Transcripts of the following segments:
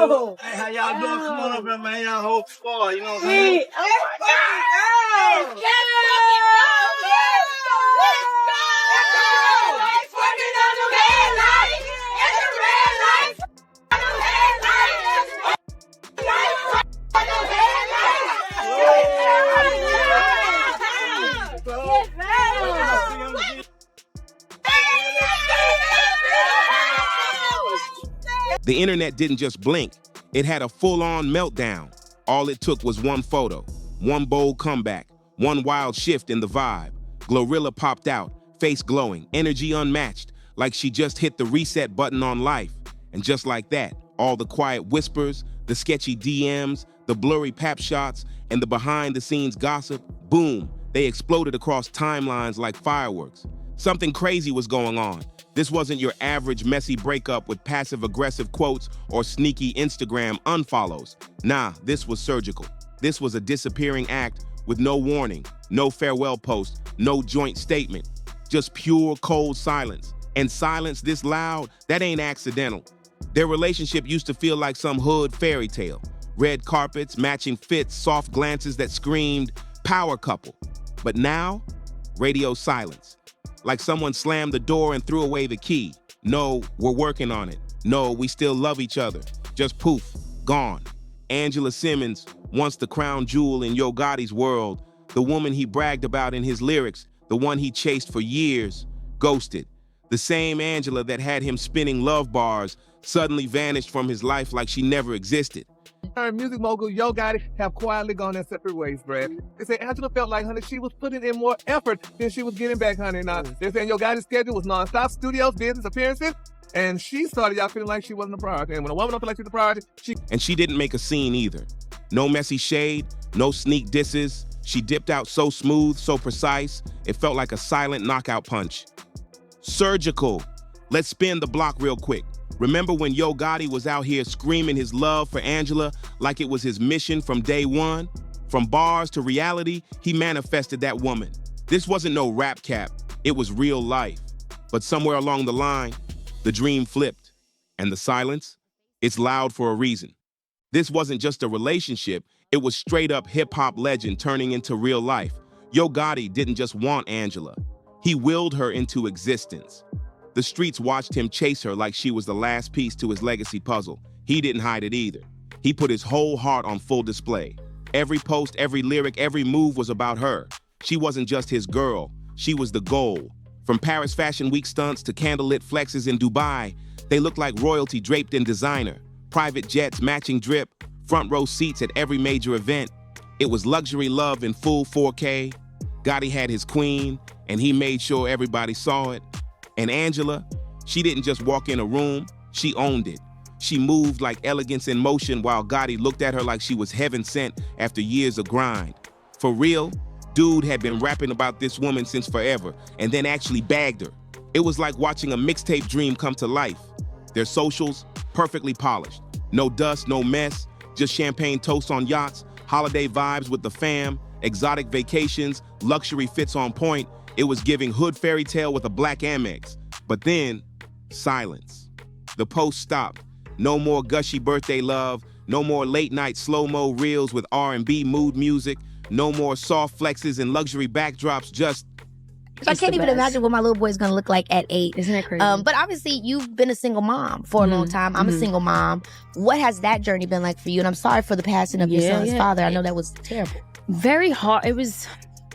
Oh. Hey, how y'all doing? Come on up here, man. Y'all whole squad, you know what I'm saying? The internet didn't just blink, it had a full-on meltdown. All it took was one photo, one bold comeback, one wild shift in the vibe. GloRilla popped out, face glowing, energy unmatched, like she just hit the reset button on life. And just like that, all the quiet whispers, the sketchy DMs, the blurry pap shots, and the behind-the-scenes gossip, boom, they exploded across timelines like fireworks. Something crazy was going on. This wasn't your average messy breakup with passive-aggressive quotes or sneaky Instagram unfollows. Nah, this was surgical. This was a disappearing act with no warning, no farewell post, no joint statement. Just pure, cold silence. And silence this loud, that ain't accidental. Their relationship used to feel like some hood fairy tale. Red carpets, matching fits, soft glances that screamed, power couple. But now, radio silence. Like someone slammed the door and threw away the key. No, we're working on it. No, we still love each other. Just poof, gone. Angela Simmons, once the crown jewel in Yo Gotti's world, the woman he bragged about in his lyrics, the one he chased for years, ghosted. The same Angela that had him spinning love bars suddenly vanished from his life like she never existed. Her and music mogul Yo Gotti have quietly gone their separate ways, Brad. They say Angela felt like, honey, she was putting in more effort than she was getting back, honey. Now, they're saying Yo Gotti's schedule was nonstop, studios, business, appearances, and she started y'all feeling like she wasn't a priority. And when a woman don't feel like she's a priority, she didn't make a scene either. No messy shade, no sneak disses. She dipped out so smooth, so precise, it felt like a silent knockout punch. Surgical. Let's spin the block real quick. Remember when Yo Gotti was out here screaming his love for Angela like it was his mission from day one? From bars to reality, he manifested that woman. This wasn't no rap cap, it was real life. But somewhere along the line, the dream flipped. And the silence? It's loud for a reason. This wasn't just a relationship, it was straight up hip-hop legend turning into real life. Yo Gotti didn't just want Angela, he willed her into existence. The streets watched him chase her like she was the last piece to his legacy puzzle. He didn't hide it either. He put his whole heart on full display. Every post, every lyric, every move was about her. She wasn't just his girl, she was the goal. From Paris Fashion Week stunts to candlelit flexes in Dubai, they looked like royalty draped in designer. Private jets, matching drip, front row seats at every major event. It was luxury love in full 4K. Gotti had his queen, and he made sure everybody saw it. And Angela, she didn't just walk in a room, she owned it. She moved like elegance in motion while Gotti looked at her like she was heaven sent after years of grind. For real, dude had been rapping about this woman since forever and then actually bagged her. It was like watching a mixtape dream come to life. Their socials, perfectly polished. No dust, no mess, just champagne toasts on yachts, holiday vibes with the fam, exotic vacations, luxury fits on point. It was giving hood fairy tale with a black Amex. But then, silence. The post stopped. No more gushy birthday love. No more late night slow-mo reels with R&B mood music. No more soft flexes and luxury backdrops. Just I can't even imagine what my little boy's gonna look like at 8. Isn't that crazy? But obviously, you've been a single mom for a long time. I'm a single mom. What has that journey been like for you? And I'm sorry for the passing of your son's father. I know that was terrible. Very hard. It was...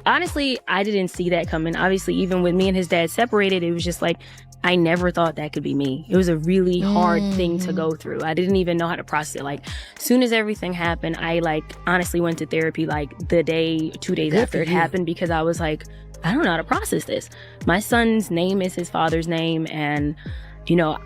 Honestly, I didn't see that coming. Obviously, even when me and his dad separated, it was just like, I never thought that could be me. It was a really hard thing to go through. I didn't even know how to process it. Like, soon as everything happened, I honestly went to therapy the day, 2 days after it happened, because I was like, I don't know how to process this. My son's name is his father's name, and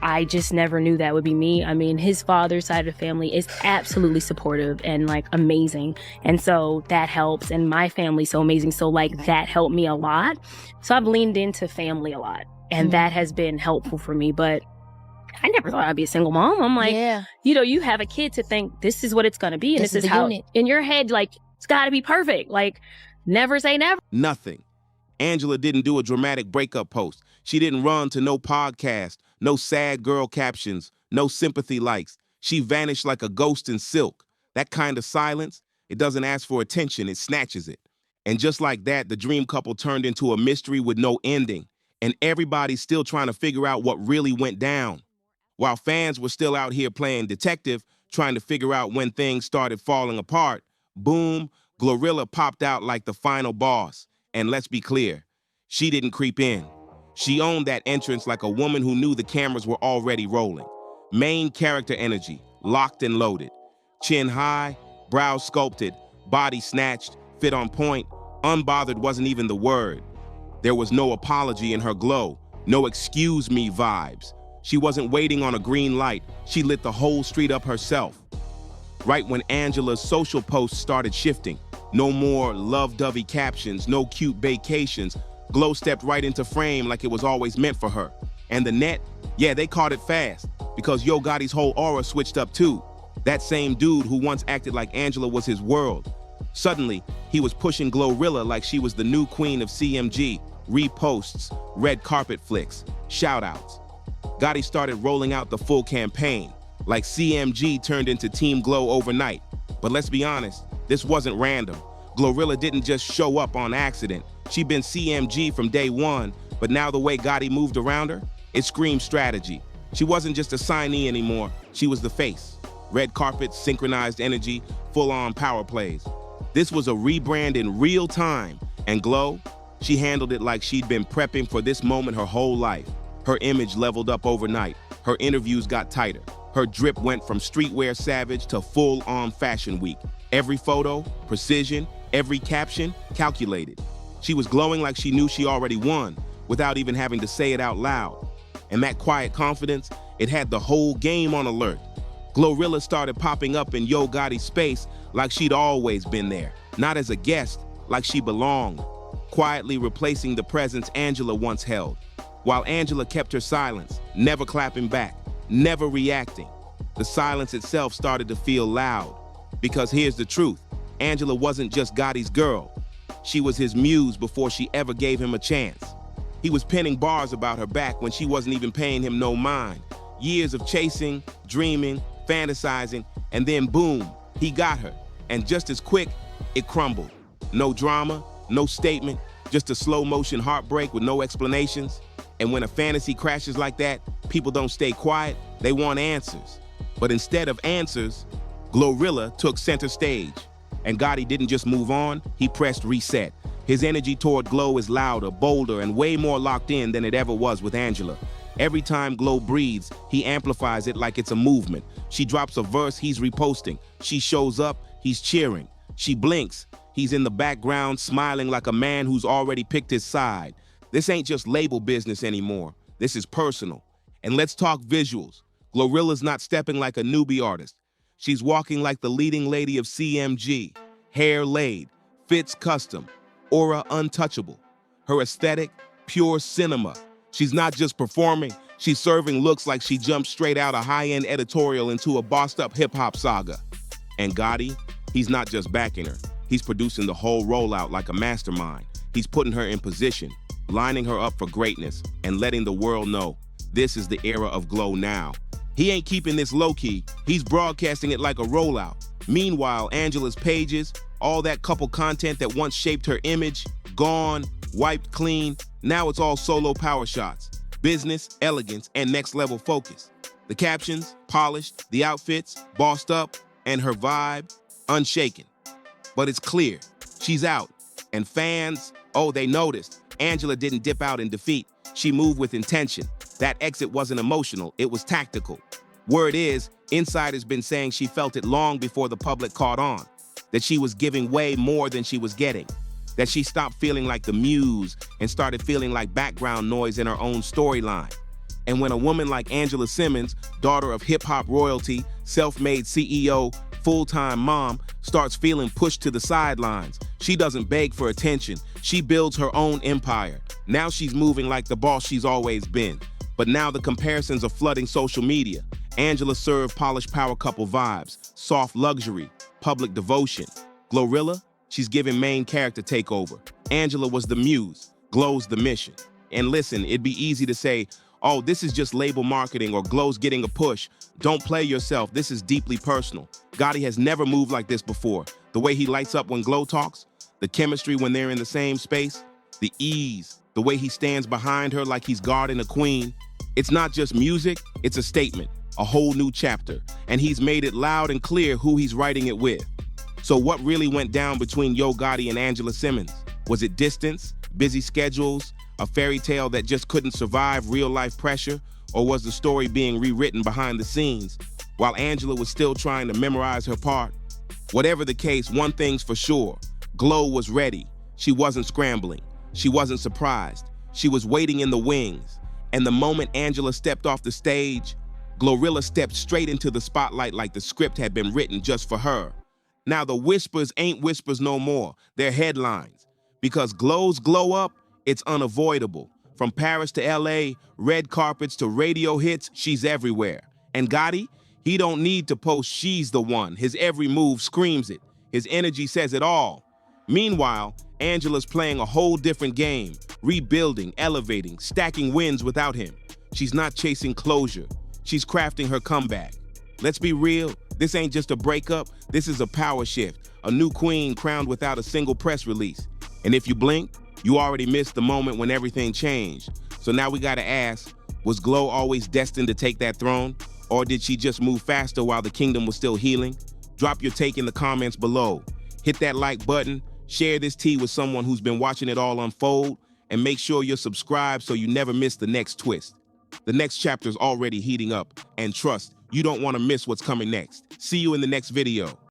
I just never knew that would be me. I mean, his father's side of the family is absolutely supportive and amazing. And so that helps. And my family's so amazing. So that helped me a lot. So I've leaned into family a lot, and that has been helpful for me. But I never thought I'd be a single mom. I'm like, you have a kid to think this is what it's going to be. And this is how unit. In your head, it's got to be perfect. Never say never. Nothing. Angela didn't do a dramatic breakup post. She didn't run to no podcast, no sad girl captions, no sympathy likes. She vanished like a ghost in silk. That kind of silence, it doesn't ask for attention, it snatches it. And just like that, the dream couple turned into a mystery with no ending, and everybody's still trying to figure out what really went down. While fans were still out here playing detective, trying to figure out when things started falling apart, boom, GloRilla popped out like the final boss. And let's be clear, she didn't creep in. She owned that entrance like a woman who knew the cameras were already rolling. Main character energy, locked and loaded. Chin high, brows sculpted, body snatched, fit on point, unbothered wasn't even the word. There was no apology in her glow, no excuse me vibes. She wasn't waiting on a green light, she lit the whole street up herself. Right when Angela's social posts started shifting, no more love-dovey captions, no cute vacations, Glo stepped right into frame like it was always meant for her. And the net, yeah, they caught it fast, because Yo Gotti's whole aura switched up too. That same dude who once acted like Angela was his world. Suddenly, he was pushing GloRilla like she was the new queen of CMG, reposts, red carpet flicks, shout-outs. Gotti started rolling out the full campaign, like CMG turned into Team Glo overnight. But let's be honest, this wasn't random. GloRilla didn't just show up on accident. She'd been CMG from day one, but now the way Gotti moved around her, it screamed strategy. She wasn't just a signee anymore, she was the face. Red carpet, synchronized energy, full-on power plays. This was a rebrand in real time, and Glo, she handled it like she'd been prepping for this moment her whole life. Her image leveled up overnight, her interviews got tighter, her drip went from streetwear savage to full-on fashion week. Every photo, precision, every caption, calculated. She was glowing like she knew she already won, without even having to say it out loud. And that quiet confidence, it had the whole game on alert. GloRilla started popping up in Yo Gotti's space like she'd always been there, not as a guest, like she belonged, quietly replacing the presence Angela once held. While Angela kept her silence, never clapping back, never reacting, the silence itself started to feel loud. Because here's the truth, Angela wasn't just Gotti's girl. She was his muse before she ever gave him a chance. He was penning bars about her back when she wasn't even paying him no mind. Years of chasing, dreaming, fantasizing, and then boom, he got her. And just as quick, it crumbled. No drama, no statement, just a slow motion heartbreak with no explanations. And when a fantasy crashes like that, people don't stay quiet, they want answers. But instead of answers, GloRilla took center stage. And Gotti didn't just move on, he pressed reset. His energy toward Glo is louder, bolder, and way more locked in than it ever was with Angela. Every time Glo breathes, he amplifies it like it's a movement. She drops a verse, he's reposting. She shows up, he's cheering. She blinks, he's in the background smiling like a man who's already picked his side. This ain't just label business anymore. This is personal. And let's talk visuals. GloRilla's not stepping like a newbie artist. She's walking like the leading lady of CMG. Hair laid, fits custom, aura untouchable. Her aesthetic, pure cinema. She's not just performing, she's serving looks like she jumped straight out a high-end editorial into a bossed-up hip-hop saga. And Gotti, he's not just backing her. He's producing the whole rollout like a mastermind. He's putting her in position, lining her up for greatness, and letting the world know this is the era of Glo now. He ain't keeping this low-key, he's broadcasting it like a rollout. Meanwhile, Angela's pages, all that couple content that once shaped her image, gone, wiped clean, now it's all solo power shots. Business, elegance, and next-level focus. The captions, polished, the outfits, bossed up, and her vibe, unshaken. But it's clear, she's out. And fans, oh, they noticed. Angela didn't dip out in defeat. She moved with intention. That exit wasn't emotional, it was tactical. Word is, Insider's been saying she felt it long before the public caught on. That she was giving way more than she was getting. That she stopped feeling like the muse and started feeling like background noise in her own storyline. And when a woman like Angela Simmons, daughter of hip-hop royalty, self-made CEO, full-time mom, starts feeling pushed to the sidelines, she doesn't beg for attention. She builds her own empire. Now she's moving like the boss she's always been. But now the comparisons are flooding social media. Angela served polished power couple vibes, soft luxury, public devotion. GloRilla, she's giving main character takeover. Angela was the muse, Glo's the mission. And listen, it'd be easy to say, oh, this is just label marketing or Glow's getting a push. Don't play yourself. This is deeply personal. Gotti has never moved like this before. The way he lights up when Glow talks, the chemistry when they're in the same space, the ease, the way he stands behind her like he's guarding a queen. It's not just music, it's a statement, a whole new chapter. And he's made it loud and clear who he's writing it with. So what really went down between Yo Gotti and Angela Simmons? Was it distance, busy schedules, a fairy tale that just couldn't survive real-life pressure? Or was the story being rewritten behind the scenes while Angela was still trying to memorize her part? Whatever the case, one thing's for sure. Glow was ready. She wasn't scrambling. She wasn't surprised. She was waiting in the wings. And the moment Angela stepped off the stage, GloRilla stepped straight into the spotlight like the script had been written just for her. Now the whispers ain't whispers no more. They're headlines. Because Glow's glow up, it's unavoidable. From Paris to LA, red carpets to radio hits, she's everywhere. And Gotti, he don't need to post she's the one. His every move screams it. His energy says it all. Meanwhile, Angela's playing a whole different game, rebuilding, elevating, stacking wins without him. She's not chasing closure. She's crafting her comeback. Let's be real, this ain't just a breakup, this is a power shift, a new queen crowned without a single press release. And if you blink, you already missed the moment when everything changed. So now we gotta ask, was Glow always destined to take that throne? Or did she just move faster while the kingdom was still healing? Drop your take in the comments below. Hit that like button, share this tea with someone who's been watching it all unfold, and make sure you're subscribed so you never miss the next twist. The next chapter's already heating up, and trust, you don't want to miss what's coming next. See you in the next video.